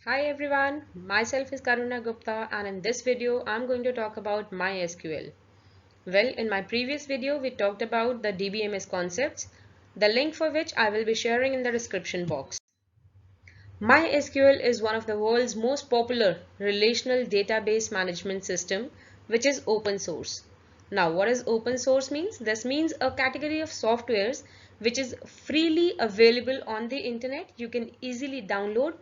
Hi everyone, myself is Karuna Gupta and in this video I'm going to talk about MySQL. Well, in my previous video we talked about the DBMS concepts, the link for which I will be sharing in the description box. MySQL is one of the world's most popular relational database management system which is open source. Now what does open source means? This means a category of softwares which is freely available on the internet. You can easily download.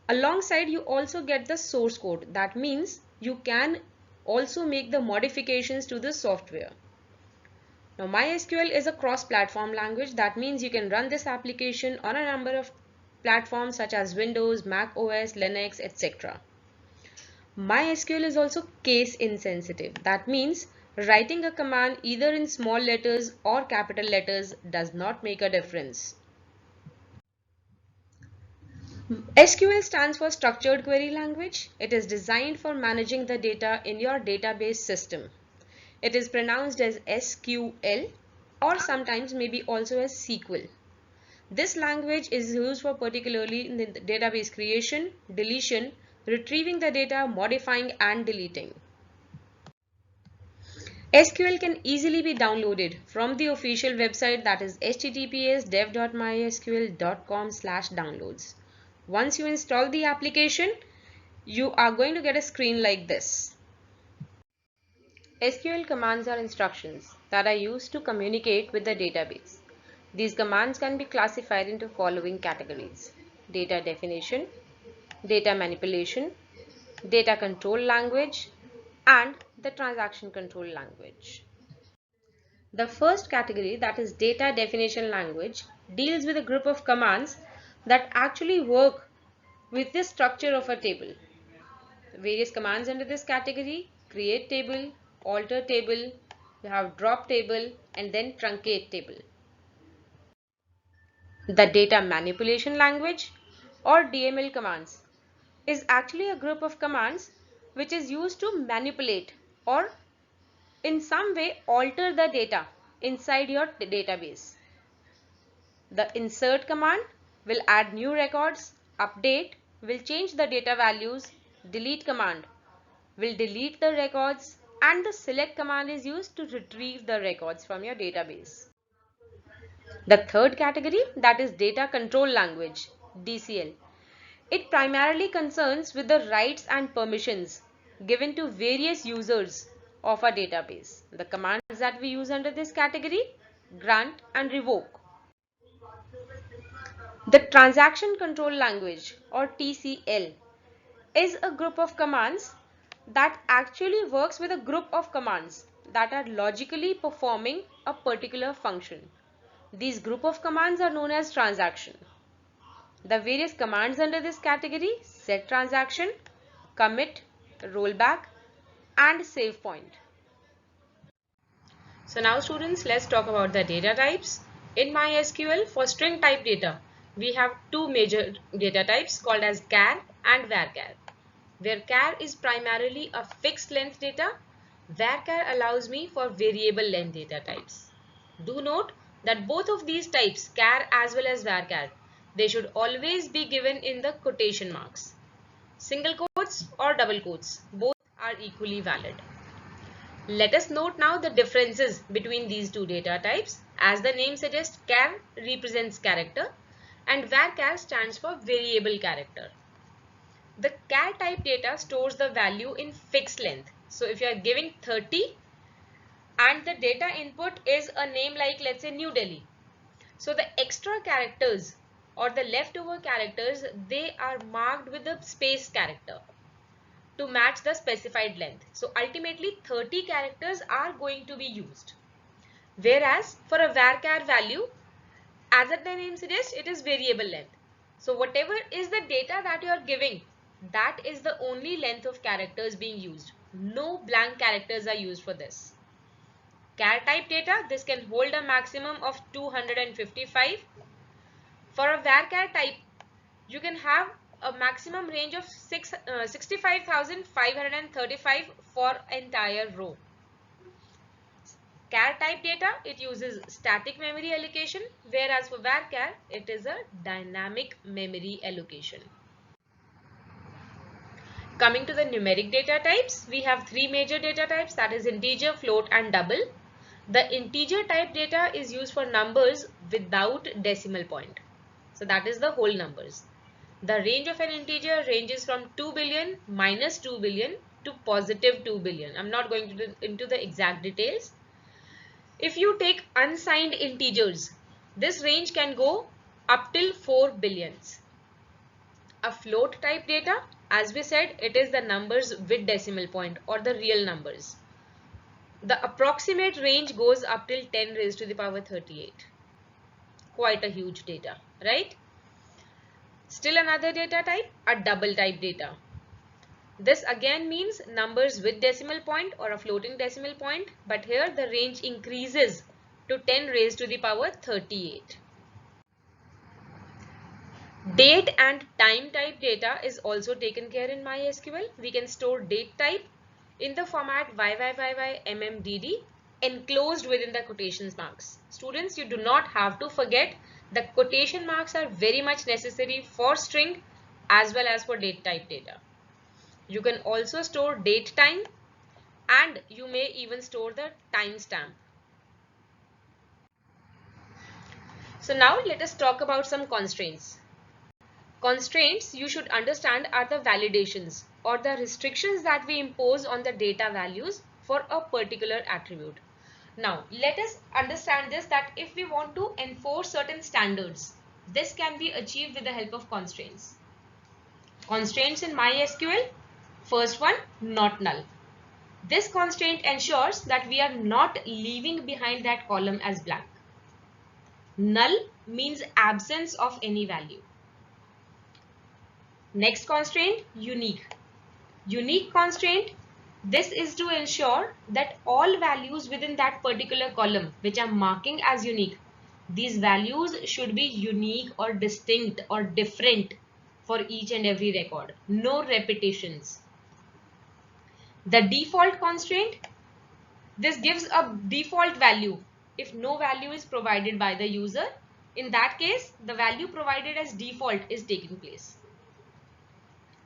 Alongside you also get the source code. That means you can also make the modifications to the software. Now MySQL is a cross-platform language. That means you can run this application on a number of platforms such as Windows, Mac OS, Linux, etc. MySQL is also case insensitive. That means writing a command either in small letters or capital letters does not make a difference. SQL stands for Structured Query Language. It is designed for managing the data in your database system. It is pronounced as SQL or sometimes maybe also as SQL. This language is used for particularly in the database creation, deletion, retrieving the data, modifying and deleting. SQL can easily be downloaded from the official website, that is https://dev.mysql.com/downloads. Once you install the application, you are going to get a screen like this. SQL commands are instructions that are used to communicate with the database. These commands can be classified into following categories: data definition, data manipulation, data control language, and the transaction control language. The first category, that is data definition language, deals with a group of commands that actually work with the structure of a table. Various commands under this category: create table, alter table, you have drop table, and then truncate table. The data manipulation language or DML commands is actually a group of commands which is used to manipulate or in some way alter the data inside your database. The insert command will add new records, update will change the data values, delete command will delete the records, and the select command is used to retrieve the records from your database. The third category, that is data control language, DCL. It primarily concerns with the rights and permissions given to various users of a database. The commands that we use under this category: grant and revoke. The transaction control language or TCL is a group of commands that actually works with a group of commands that are logically performing a particular function. These group of commands are known as transaction. The various commands under this category: set transaction, commit, rollback, and save point. So now students, let's talk about the data types. In MySQL, for string type data, we have two major data types called as char and varchar. Where char is primarily a fixed length data, varchar allows me for variable length data types. Do note that both of these types, char as well as varchar, they should always be given in the quotation marks. Single quotes or double quotes, both are equally valid. Let us note now the differences between these two data types. As the name suggests, char represents character and varchar stands for variable character. The char type data stores the value in fixed length. So if you are giving 30 and the data input is a name like, let's say, New Delhi. So the extra characters or the leftover characters, they are marked with the space character to match the specified length. So ultimately 30 characters are going to be used. Whereas for a varchar value, as the name suggests, it is variable length. So whatever is the data that you are giving, that is the only length of characters being used. No blank characters are used for this. Char type data, this can hold a maximum of 255. For a varchar type, you can have a maximum range of 65,535 for entire row. Char type data, it uses static memory allocation, whereas for varchar, it is a dynamic memory allocation. Coming to the numeric data types, we have three major data types, that is integer, float and double. The integer type data is used for numbers without decimal point. So that is the whole numbers. The range of an integer ranges from 2 billion minus 2 billion to positive 2 billion. I'm not going into the exact details. If you take unsigned integers, this range can go up till 4 billions. A float type data, as we said, it is the numbers with decimal point or the real numbers. The approximate range goes up till 10 raised to the power 38. Quite a huge data, right? Still another data type, a double type data. This again means numbers with decimal point or a floating decimal point, but here the range increases to 10 raised to the power 38. Date and time type data is also taken care in MySQL. We can store date type in the format YYYYMMDD enclosed within the quotation marks. Students, you do not have to forget the quotation marks are very much necessary for string as well as for date type data. You can also store date time and you may even store the timestamp. So now let us talk about some constraints. Constraints you should understand are the validations or the restrictions that we impose on the data values for a particular attribute. Now let us understand this, that if we want to enforce certain standards, this can be achieved with the help of constraints. Constraints in MySQL. First one, not null. This constraint ensures that we are not leaving behind that column as blank. Null means absence of any value. Next constraint, unique. Unique constraint, this is to ensure that all values within that particular column which I'm marking as unique, these values should be unique or distinct or different for each and every record. No repetitions. The default constraint, this gives a default value if no value is provided by the user. In that case, the value provided as default is taking place.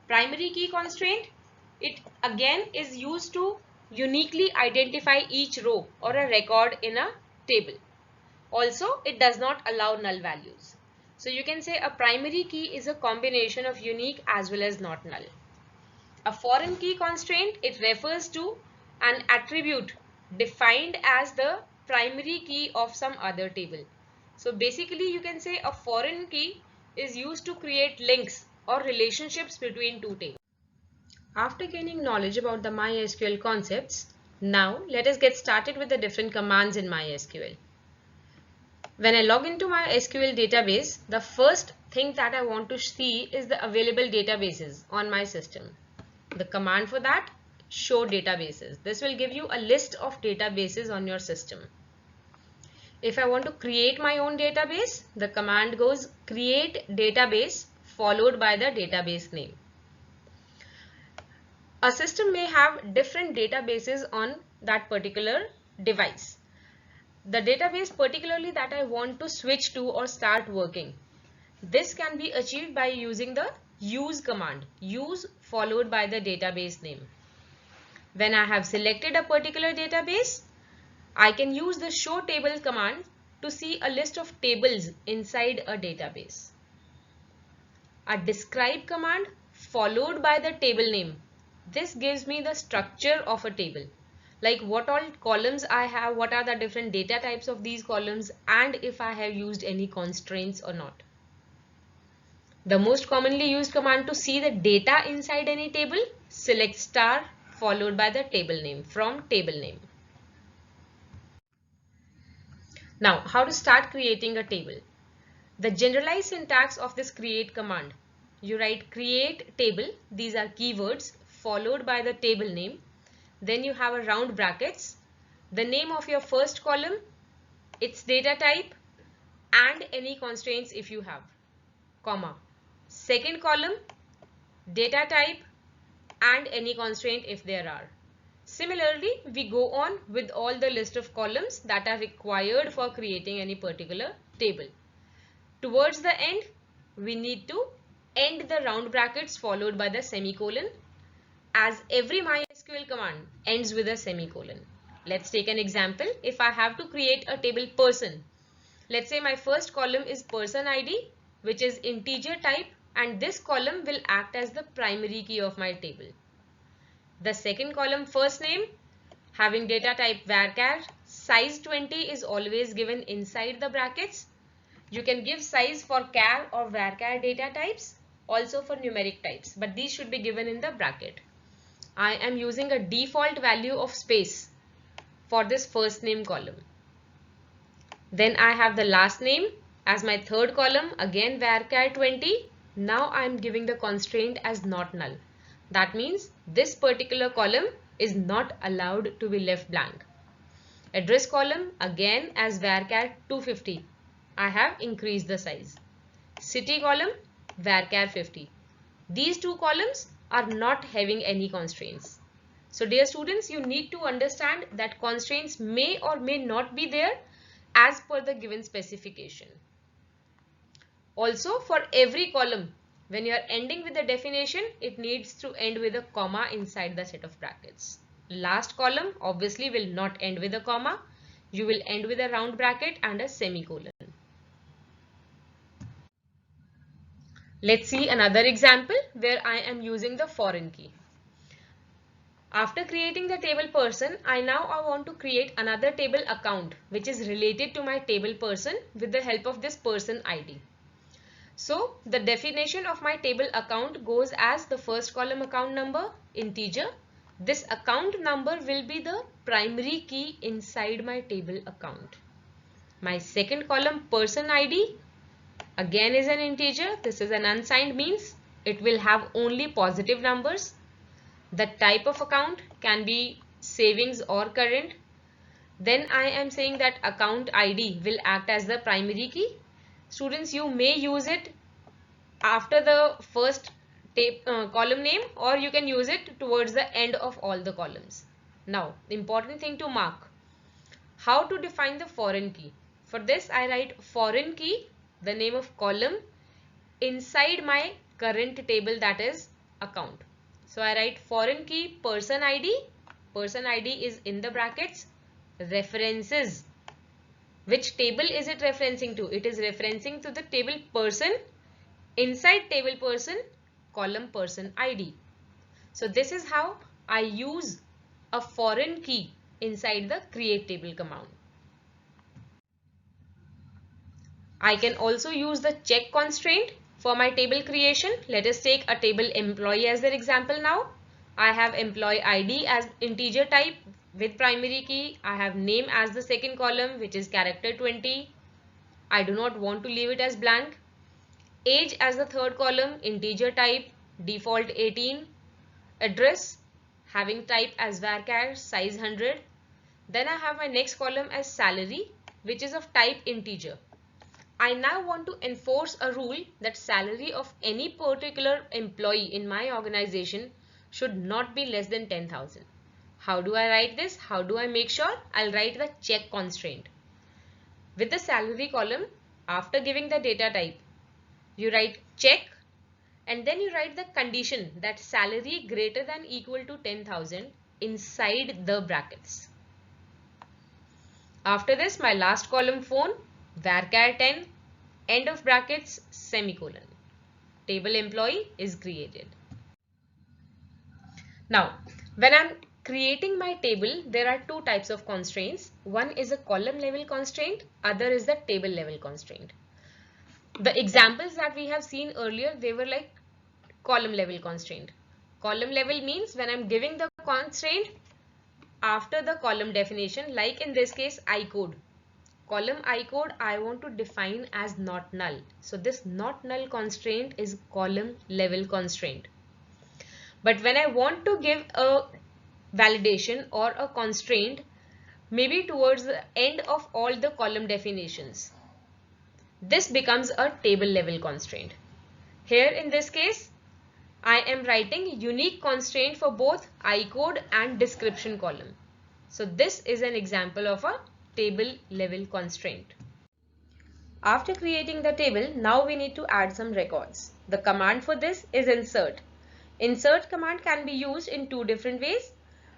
Primary key constraint, it again is used to uniquely identify each row or a record in a table. Also, it does not allow null values. So you can say a primary key is a combination of unique as well as not null. A foreign key constraint, it refers to an attribute defined as the primary key of some other table. So basically you can say a foreign key is used to create links or relationships between two tables. After gaining knowledge about the MySQL concepts, now let us get started with the different commands in MySQL. When I log into my SQL database, the first thing that I want to see is the available databases on my system. The command for that, show databases. This will give you a list of databases on your system. If I want to create my own database, the command goes create database followed by the database name. A system may have different databases on that particular device. The database particularly that I want to switch to or start working, this can be achieved by using the use command, use followed by the database name. When I have selected a particular database, I can use the show table command to see a list of tables inside a database. A describe command followed by the table name. This gives me the structure of a table, like what all columns I have, what are the different data types of these columns, and if I have used any constraints or not. The most commonly used command to see the data inside any table, select star followed by the table name from table name. Now, how to start creating a table? The generalized syntax of this create command, you write create table, these are keywords, followed by the table name. Then you have a round brackets, the name of your first column, its data type, and any constraints if you have, comma. Second column, data type, and any constraint if there are. Similarly, we go on with all the list of columns that are required for creating any particular table. Towards the end, we need to end the round brackets followed by the semicolon. as every MySQL command ends with a semicolon. Let's take an example. If I have to create a table person, let's say my first column is person ID, which is integer type, and this column will act as the primary key of my table. The second column, first name, having data type varchar, size 20 is always given inside the brackets. You can give size for char or varchar data types, also for numeric types, but these should be given in the bracket. I am using a default value of space for this first name column. Then I have the last name as my third column, again varchar 20. Now I am giving the constraint as not null. That means this particular column is not allowed to be left blank. Address column again as varchar 250. I have increased the size. City column varchar 50. These two columns are not having any constraints. So dear students, you need to understand that constraints may or may not be there as per the given specification. Also, for every column, when you are ending with the definition, it needs to end with a comma inside the set of brackets. Last column obviously will not end with a comma. You will end with a round bracket and a semicolon. Let's see another example where I am using the foreign key. After creating the table person, I want to create another table account which is related to my table person with the help of this person ID. So the definition of my table account goes as the first column account number, integer. This account number will be the primary key inside my table account. My second column person ID again is an integer. This is an unsigned, means it will have only positive numbers. The type of account can be savings or current. Then I am saying that account ID will act as the primary key. Students, you may use it after the first column name, or you can use it towards the end of all the columns. Now, the important thing to mark, how to define the foreign key. For this, I write foreign key, the name of column, inside my current table, that is account. So I write foreign key person ID. Person ID is in the brackets. References. Which table is it referencing to? It is referencing to the table person. Inside table person, column person ID. So this is how I use a foreign key inside the create table command. I can also use the check constraint for my table creation. Let us take a table employee as an example now. I have employee ID as integer type with primary key. I have name as the second column, which is character 20. I do not want to leave it as blank. Age as the third column, integer type, default 18. Address having type as varchar, size 100. Then I have my next column as salary, which is of type integer. I now want to enforce a rule that salary of any particular employee in my organization should not be less than 10,000. How do I write this? How do I make sure? I'll write the check constraint. With the salary column, after giving the data type, you write check and then you write the condition that salary greater than equal to 10,000 inside the brackets. After this, my last column phone, varchar 10, end of brackets, semicolon. Table employee is created. Now, when I'm creating my table, there are two types of constraints. One is a column level constraint, other is the table level constraint. The examples that we have seen earlier, they were like column level constraint. Column level means when I'm giving the constraint after the column definition, like in this case ICode. Column ICode I want to define as not null. So this not null constraint is column level constraint. But when I want to give a validation or a constraint, maybe towards the end of all the column definitions, this becomes a table level constraint. Here in this case, I am writing unique constraint for both ICode and description column. So this is an example of a table level constraint. After creating the table, now we need to add some records. The command for this is insert. Insert command can be used in two different ways.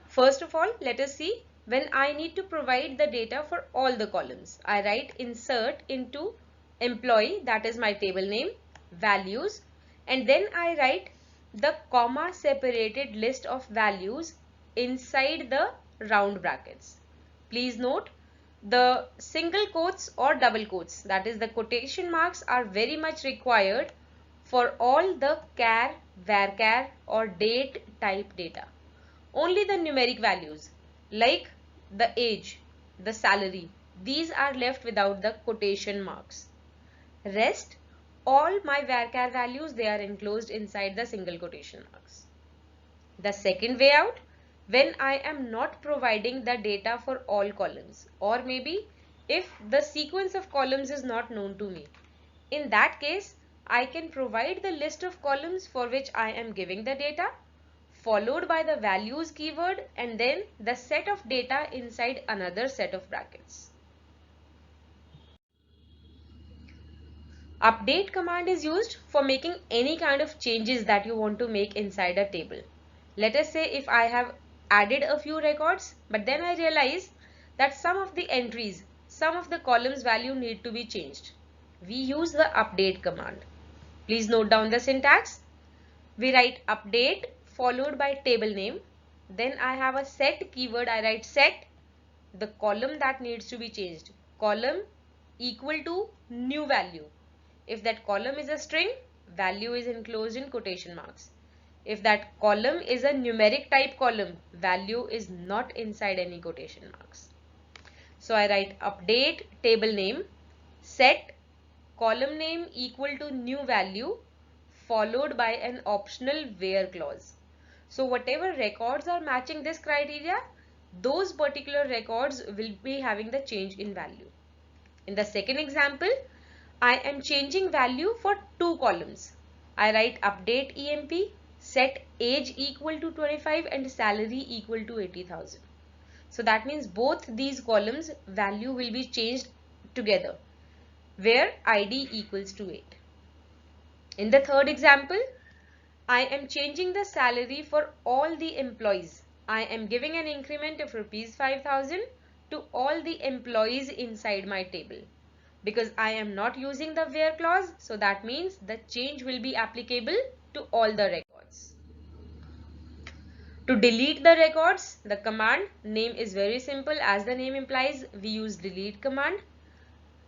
First of all, let us see when I need to provide the data for all the columns. I write insert into employee, that is my table name, values, and then I write the comma separated list of values inside the round brackets. Please note, the single quotes or double quotes, that is the quotation marks, are very much required for all the char, varchar or date type data. Only the numeric values like the age, the salary, these are left without the quotation marks. Rest, all my varchar values, they are enclosed inside the single quotation marks. The second way out, when I am not providing the data for all columns, or maybe if the sequence of columns is not known to me, in that case I can provide the list of columns for which I am giving the data, followed by the values keyword and then the set of data inside another set of brackets. Update command is used for making any kind of changes that you want to make inside a table. Let us say if I have added a few records, but then I realize that some of the entries, some of the columns value need to be changed. We use the update command. Please note down the syntax. We write update followed by table name. Then I have a set keyword. I write set, the column that needs to be changed, column equal to new value. If that column is a string, value is enclosed in quotation marks. If that column is a numeric type column, value is not inside any quotation marks. So I write update table name, set column name equal to new value, followed by an optional where clause. So whatever records are matching this criteria, those particular records will be having the change in value. In the second example, I am changing value for two columns. I write update EMP, set age equal to 25 and salary equal to 80,000. So that means both these columns value will be changed together, where ID equals to 8. In the third example, I am changing the salary for all the employees. I am giving an increment of rupees 5,000 to all the employees inside my table. Because I am not using the where clause, so that means the change will be applicable to all the records. To delete the records, the command name is very simple. As the name implies, we use delete command.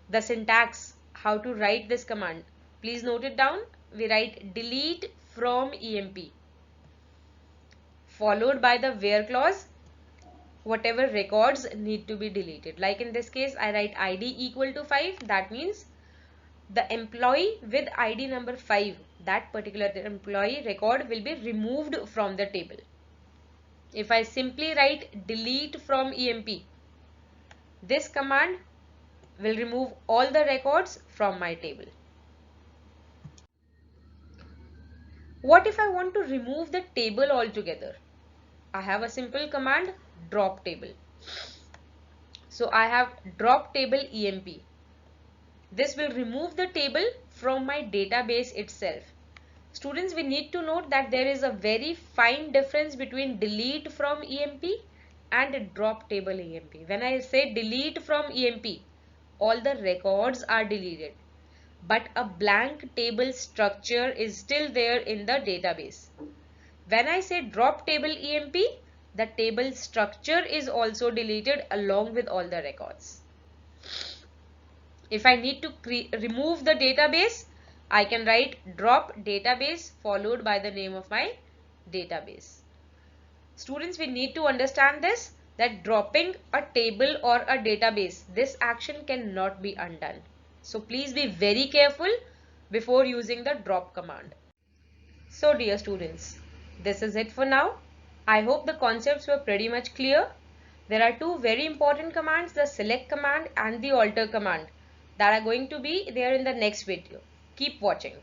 The syntax, how to write this command, please note it down. We write delete from EMP followed by the where clause, whatever records need to be deleted. Like in this case, I write ID equal to 5. That means the employee with ID number 5, that particular employee record will be removed from the table. If I simply write delete from EMP, this command will remove all the records from my table. What if I want to remove the table altogether? I have a simple command, drop table. So I have drop table EMP. This will remove the table from my database itself. Students, we need to note that there is a very fine difference between delete from EMP and drop table EMP. When I say delete from EMP, all the records are deleted, but a blank table structure is still there in the database. When I say drop table EMP, the table structure is also deleted along with all the records. If I need to remove the database, I can write drop database followed by the name of my database. Students, we need to understand this, that dropping a table or a database, this action cannot be undone. So please be very careful before using the drop command. So dear students, this is it for now. I hope the concepts were pretty much clear. There are two very important commands, the select command and the alter command, that are going to be there in the next video. Keep watching.